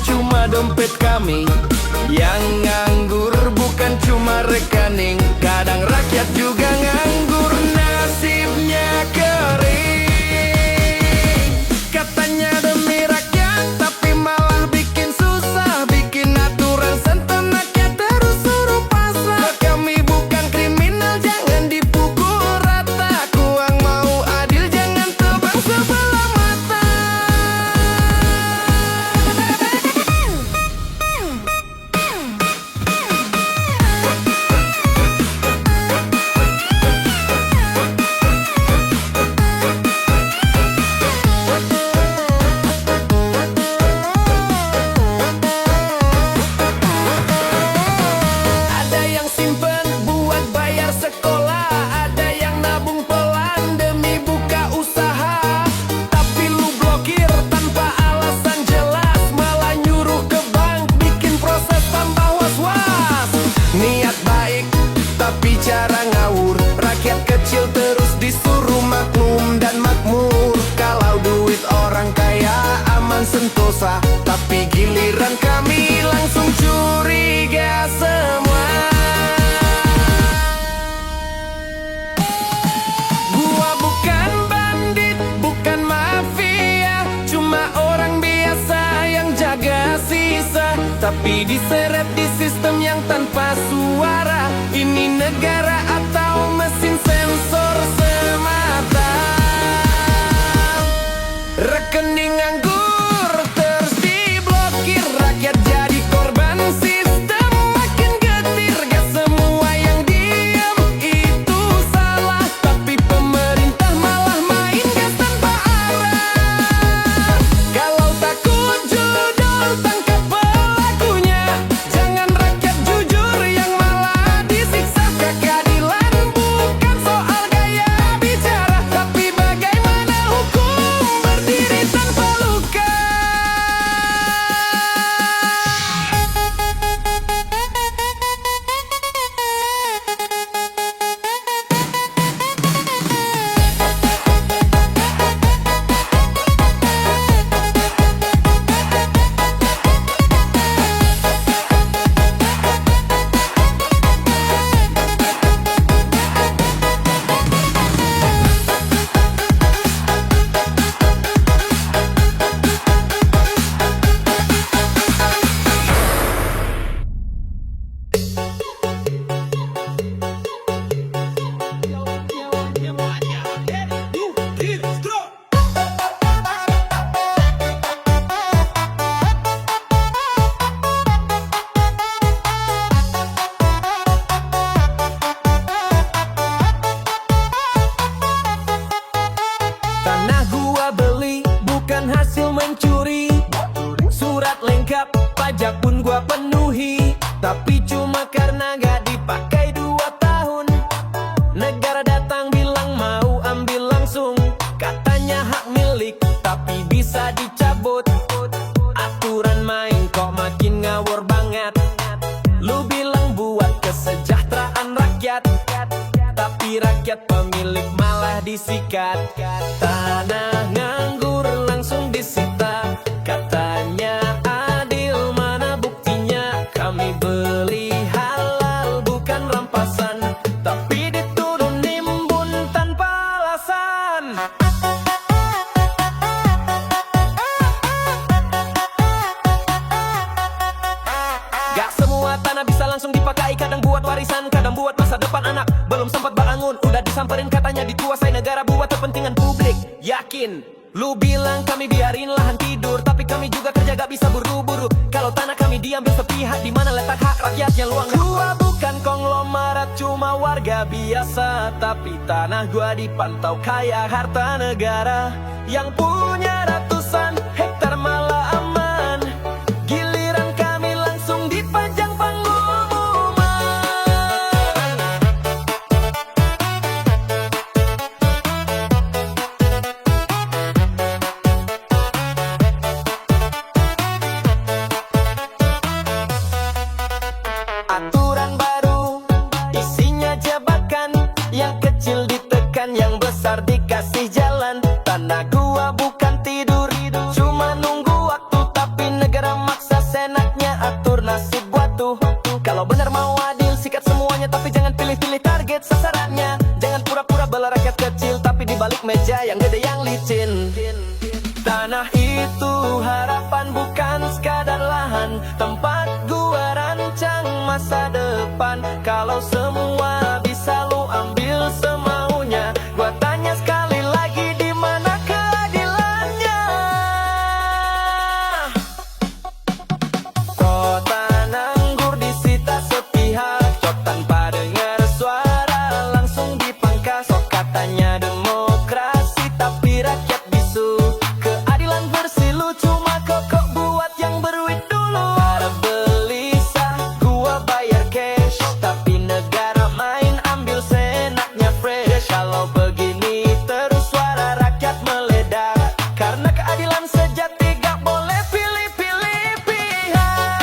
cuma dompet kami. Yang nganggur bukan cuma rekening, kadang rakyat juga nganggur, nasibnya kering. Katanya demi rakyat, tapi malah bikin susah, bikin aturan sentenaknya terus suruh pasrah. Kami bukan kriminal, jangan dipukul rata. Kuang mau adil, jangan tebang sebelah mata. Ada yang simpen buat bayar sekolah, ada yang nabung pelan demi buka usaha. Tapi lu blokir tanpa alasan jelas, malah nyuruh ke bank bikin proses tambah was-was. Niat baik tapi cara ngawur, rakyat kecil terus disuruh maklum dan makmur. Kalau duit orang kaya aman sentosa, tapi giliran kami langsung curiga semua. Gua bukan bandit, bukan mafia, cuma orang biasa yang jaga sisa. Tapi diseret di sistem yang tanpa suara. Ini negara atau mesin sensor semata. Rekening nganggur terus diblokir, rakyat jadi korban sistem makin getir. Gak semua yang diem itu salah, tapi pemerintah malah main gas tanpa arah. Kalau takut judul tangkap pelakunya, jangan rakyat jujur yang malah disiksa. Keadilan bukan soal gaya bicara, tapi bagaimana hukum berdiri tanpa luka. Tanah gua beli bukan hasil mencuri, surat lengkap pajak pun gua penuhi. Tapi cuma karena gak dipakai 2 tahun, negara datang bilang mau ambil langsung. Katanya hak milik tapi bisa dicabut. Aturan main kok makin ngawur banget. Lu bilang buat kesejahteraan rakyat, tapi rakyat pemilik malah disikat. Tanah nganggur langsung disita, katanya adil, mana buktinya? Kami beli halal bukan rampasan, tapi dituduh nimbun tanpa alasan. Gak semua tanah bisa langsung dipakai, kadang buat warisan, kadang buat masa depan anak. Belum sempat bangun, udah disamperin, katanya dikuasai negara buat kepentingan publik. Yakin? Lu bilang kami biarin lahan tidur, tapi kami juga kerja gak bisa buru-buru. Kalau tanah kami diambil sepihak, di mana letak hak rakyatnya luang? Gua bukan konglomerat, cuma warga biasa, tapi tanah gua dipantau kayak harta negara. Yang punya ratusan hektar malah aman, giliran kami langsung dipajang pengumuman. Aturan baru isinya jabatan, yang kecil ditekan, yang besar dikasih jalan. Tanah gua bukan tidur, cuma keadilan, tempat gua rancang masa depan. Kalau semua bisa lu ambil semaunya, gua tanya sekali lagi, di mana keadilannya? Kota nganggur disita sepihak, cok tanpa dengar suara, langsung dipangkas. Sok katanya demokrasi, tapi rakyat bisu. Keadilan versi lu cuma kok buat yang berduit dulu. Para beli sah, gua bayar cash, tapi negara main ambil senaknya fresh. Kalau begini terus suara rakyat meledak, karena keadilan sejati gak boleh pilih-pilih pihak.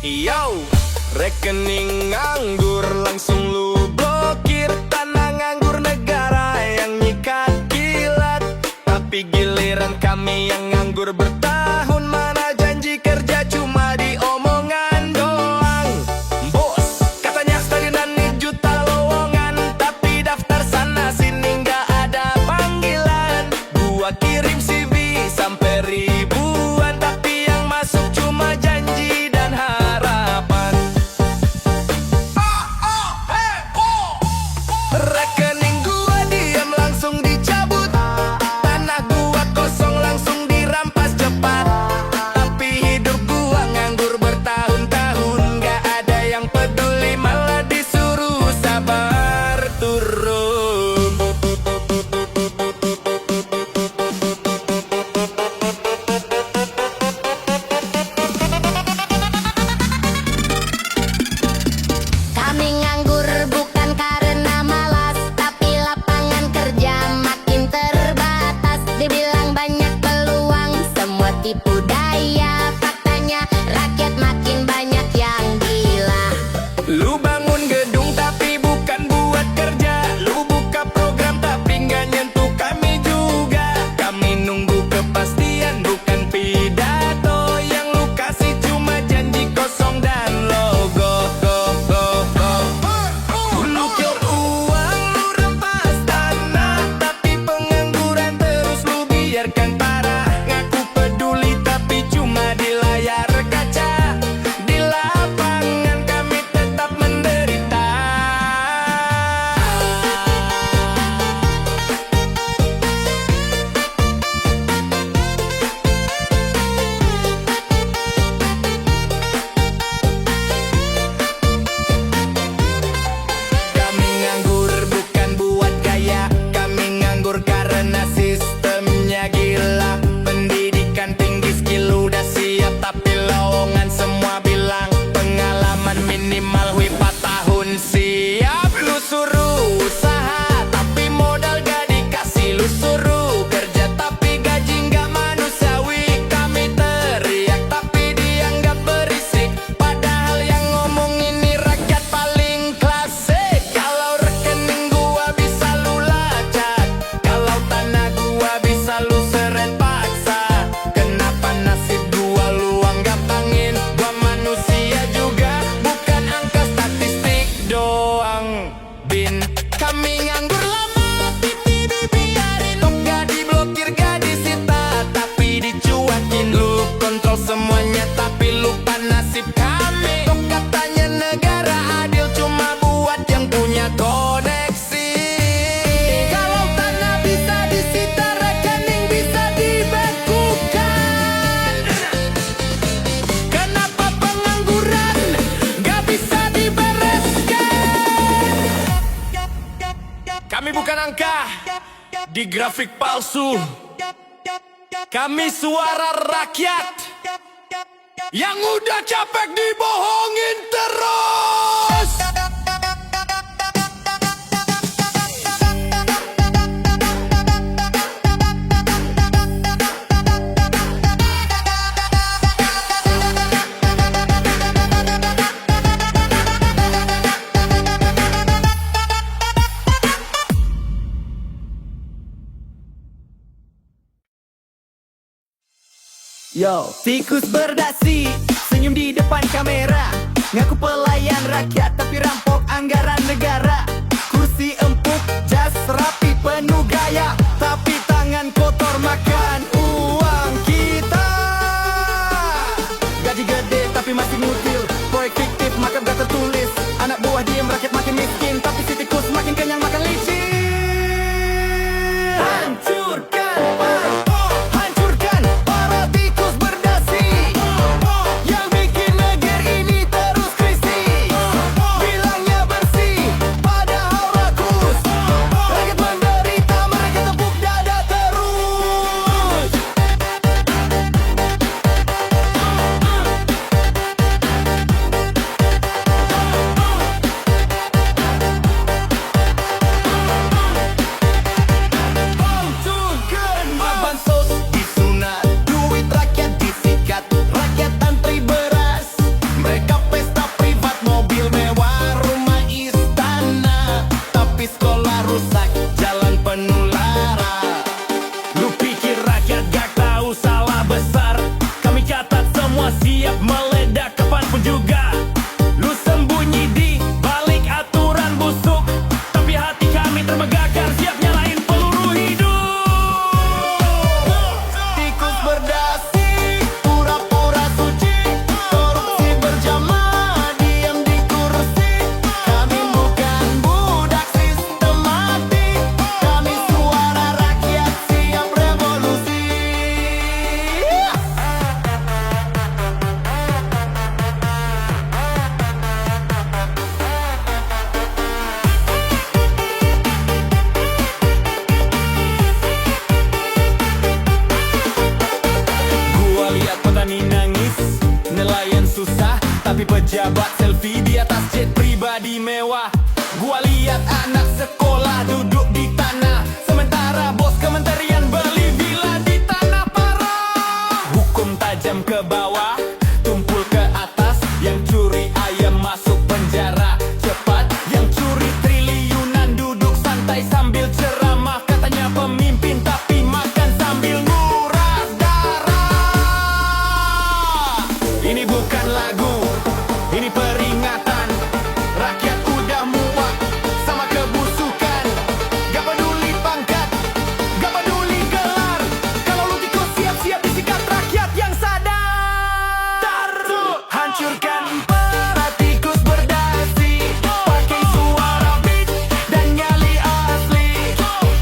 Yo, rekening nganggur langsung lu blokir. Tanah nganggur negara yang nyikat kilat, tapi giliran kami yang nganggur bertahun, mana janji kerja cuma di omongan doang. Bos, katanya stadionan nih juta lowongan, tapi daftar sana sini nggak ada panggilan. Gua kirim CV sampai ribuan, tapi yang masuk cuma janji dan harapan. Rekening gua diam langsung dicabut, tanah gua kosong langsung dirampas cepat. Tapi hidup gua nganggur bertahun-tahun, gak ada yang peduli, malah disuruh sabar turun. Kami nganggur bukan karena malas, tapi lapangan kerja makin terbatas. Dibilang banyak peluang, semua tipu daya. Faktanya rakyat makin banyak yang gila. Lu bangun gedung tapi bukan buat kerja, lu buka program tapi nggak nyentuh kami juga. Kami nunggu kepastian bukan pidato, yang lu kasih cuma janji kosong dan logo. Lu kill uang, lu rampas tanah, tapi pengangguran terus lu biarkan parah. Ngaku peduli tapi cuma di layar kaca, di lapangan kami tetap menderita. Kami nganggur bukan buat gaya, kami nganggur karena sistemnya gila. Pendidikan tinggi, skill udah siap, tapi lowongan semua bilang pengalaman minimal wi 4 tahun siap. Lu suruh usaha tapi modal gak dikasih, lu suruh kerja tapi gaji gak manusiawi. Kami teriak tapi dianggap berisik, padahal yang ngomong ini rakyat paling klasik. Kalau rekening gua bisa lu lacak, kalau tanah gua bisa lu seret paksa. Kenapa nasib gua lu anggap angin? Gua manusia juga, bukan angka statistik doang. Bin, kami nganggur lama, tapi dibiarin. Tok gak diblokir, gak disita, tapi dicuekin. Lu kontrol semuanya tapi lupa nasib kami. Tok katanya negara adil cuma buat yang punya koneksi. Kalau tanah bisa disita, rekening bisa dibekukan. Kenapa pengangguran gak bisa dibereskan? Kami bukan angka di grafik palsu, kami suara rakyat yang udah capek dibohongin terus. Yo, tikus berdasi, senyum di depan kamera. Ngaku pelayan rakyat, tapi rampok anggaran negara. Kursi empuk, jas rapi, penuh gaya, tapi tangan kotor makan uang kita. Gaji gede, tapi masih ngutil. Proyek fiktif, maka gak tertulis. Anak buah diem, rakyat makin miskin, tapi si tikus makin kenyang makan licin. Hancurkan parpol, hancurkan para tikus berdasi yang bikin negeri ini terus krisis. Bilangnya bersih, padahal rakus. Rakyat menderita, mereka tepuk dada terus. Hancurkan bansos disunat, duit rakyat disikat, rakyat antri beras. Mereka pesta privat, mobil mewah, rumah istana, tapi sekolah rusak, jalan penuh lara. Lu pikir rakyat gak tahu salah besar? Kami catat semua siap meledak kapanpun juga. Lu sembunyi di balik aturan busuk, tapi hati kami terbakar siap nyalain peluru hidup. Tikus berdasi, pura-pura suci, korupsi berjamaah, diam di kursi. Kami bukan budak sistematik, kami suara rakyat siap revolusi. Gua lihat petani nangis, nelayan susah, tapi pejabat selfie di atas jet pribadi mewah. Gua lihat anak sekolah duduk di tanah, sementara bos kementerian beli villa di tanah parah. Hukum tajam ke bawah, tumpul ke atas, yang curi ayam masuk penjara cepat, yang curi triliunan duduk santai sambil ceramah. Katanya pemimpin tapi makan sambil nguras darah. Ini bukan lagu, ini peringatan. Rakyat udah muak sama kebusukan. Gak peduli pangkat, gak peduli gelar. Kalau lu tikus siap-siap disikat rakyat yang sadar. Hancurkan para tikus berdasi, pakai suara beat dan nyali asli.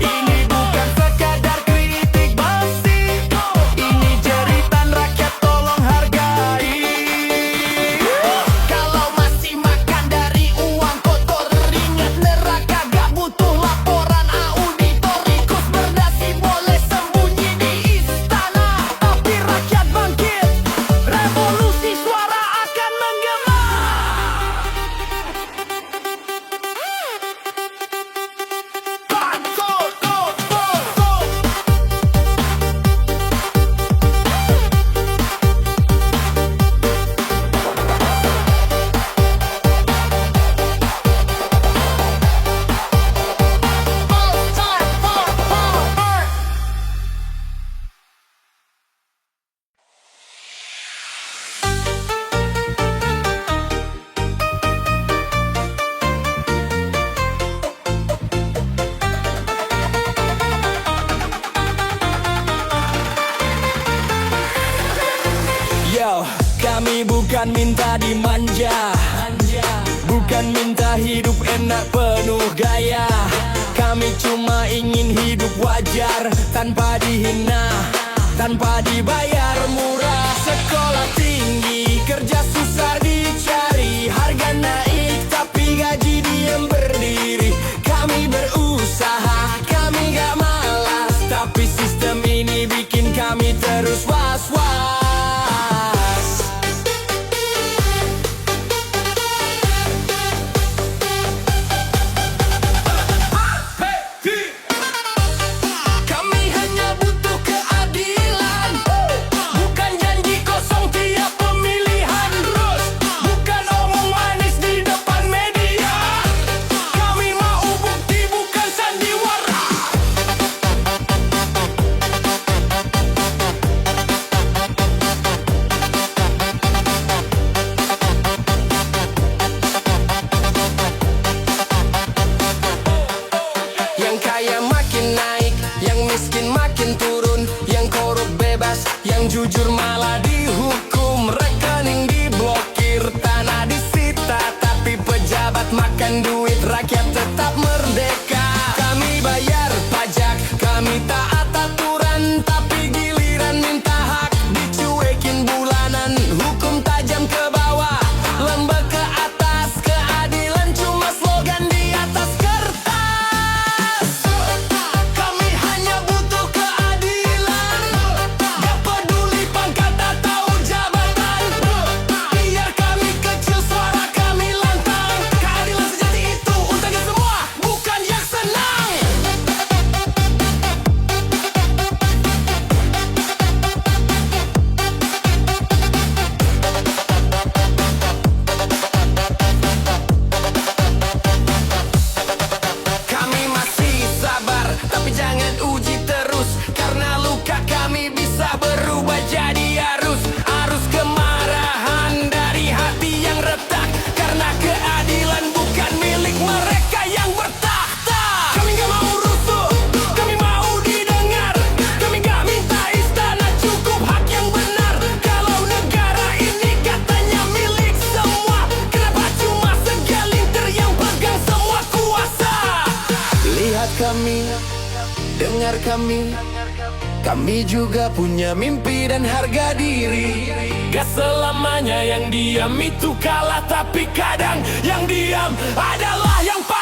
Ini bukan sekadar kritik basi, ini jeritan rakyat, tolong hargai. Kalau masih makan dari uang kotor, ingat neraka gak butuh laporan auditor. Tikus berdasi boleh sembunyi di istana, tapi rakyat bangkit, revolusi suara akan menggema. Bansos, Yo, kami bukan minta dimanja, bukan minta hidup enak penuh gaya. Kami cuma ingin hidup wajar, tanpa dihina, tanpa dibayar murah. Sekolah tinggi, kerja susah dicari, harga naik tapi gaji diem berdiri. Kami berusaha, kami gak malas, tapi sistem ini bikin kami terus was-was. kami hanya butuh keadilan, bukan janji kosong tiap pemilihan. Terus yang jujur malah dihukum, rekening diblokir, tanah disita, tapi pejabat makan duit, rakyat tetap merdeka. Kami bayar pajak, kami taat aturan, tapi giliran minta hak dicuekin bulanan. Hukum tajam ke bawah, lembek ke atas, keadilan cuma slogan di atas kertas. Kami hanya butuh keadilan, gak peduli pangkat atau jabatan. Biar kami kecil, suara kami lantang. Keadilan sejati itu untuk kita semua, bukan yang senang. Kami masih sabar, tapi jangan uji terus, karena luka kami bisa berubah jadi arus. Arus kemarahan dari hati yang retak, karena keadilan bukan milik mereka yang bertakhta. Kami gak mau rusuh, kami mau didengar. Kami gak minta istana, cukup hak yang benar. Kalau negara ini katanya milik semua, kenapa cuma segelintir yang pegang semua kuasa? Lihat kami, dengar kami juga punya mimpi dan harga diri. Gak selamanya yang diam itu kalah, tapi kadang yang diam adalah yang paling